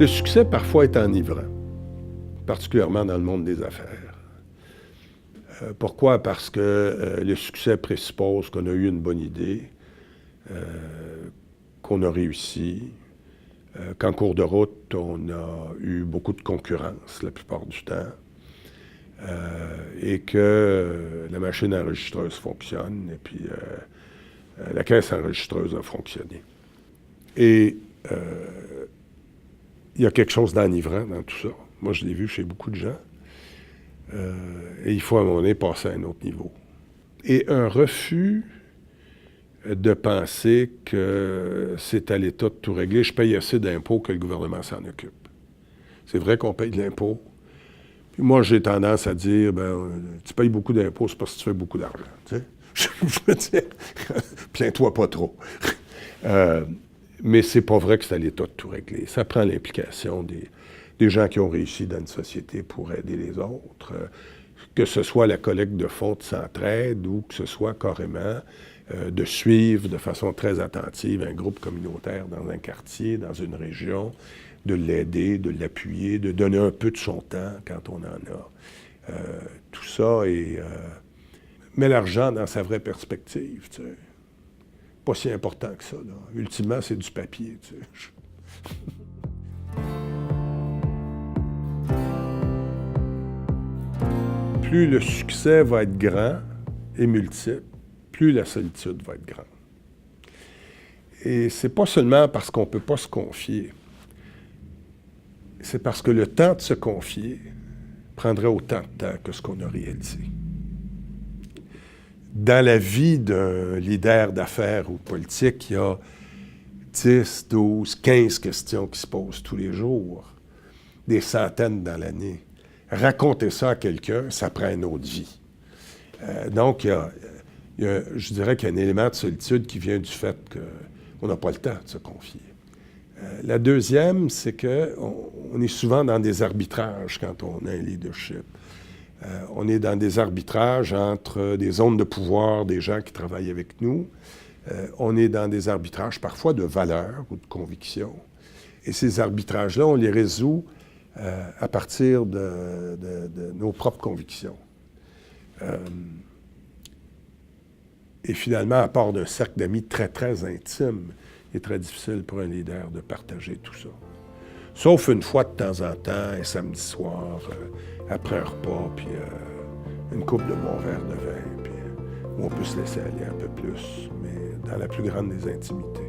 Le succès, parfois, est enivrant, particulièrement dans le monde des affaires. Pourquoi? Parce que le succès présuppose qu'on a eu une bonne idée, qu'on a réussi, qu'en cours de route, on a eu beaucoup de concurrence la plupart du temps, et que la machine enregistreuse fonctionne, et puis la caisse enregistreuse a fonctionné. Et il y a quelque chose d'enivrant dans tout ça. Moi, je l'ai vu chez beaucoup de gens. Et il faut à un moment donné passer à un autre niveau. Et un refus de penser que c'est à l'État de tout régler. Je paye assez d'impôts que le gouvernement s'en occupe. C'est vrai qu'on paye de l'impôt. Puis moi, j'ai tendance à dire, tu payes beaucoup d'impôts, c'est parce que tu fais beaucoup d'argent. Tu sais? Je veux dire, plains-toi pas trop. Mais c'est pas vrai que c'est à l'État de tout régler. Ça prend l'implication des gens qui ont réussi dans une société pour aider les autres, que ce soit la collecte de fonds de s'entraide ou que ce soit carrément de suivre de façon très attentive un groupe communautaire dans un quartier, dans une région, de l'aider, de l'appuyer, de donner un peu de son temps quand on en a. Tout ça met l'argent dans sa vraie perspective, tu sais. Pas si important que ça, là. Ultimement, c'est du papier, tu sais. Plus le succès va être grand et multiple, plus la solitude va être grande. Et c'est pas seulement parce qu'on ne peut pas se confier, c'est parce que le temps de se confier prendrait autant de temps que ce qu'on a réalisé. Dans la vie d'un leader d'affaires ou de politique, il y a 10, 12, 15 questions qui se posent tous les jours, des centaines dans l'année. Raconter ça à quelqu'un, ça prend une autre vie. Donc, je dirais qu'il y a un élément de solitude qui vient du fait qu'on n'a pas le temps de se confier. La deuxième, c'est qu'on est souvent dans des arbitrages quand on a un leadership. On est dans des arbitrages entre des zones de pouvoir des gens qui travaillent avec nous. On est dans des arbitrages parfois de valeurs ou de convictions. Et ces arbitrages-là, on les résout à partir de nos propres convictions. Et finalement, à part d'un cercle d'amis très, très intime, il est très difficile pour un leader de partager tout ça. Sauf une fois de temps en temps, un samedi soir, après un repas, puis une coupe de bons verres de vin, puis où on peut se laisser aller un peu plus, mais dans la plus grande des intimités.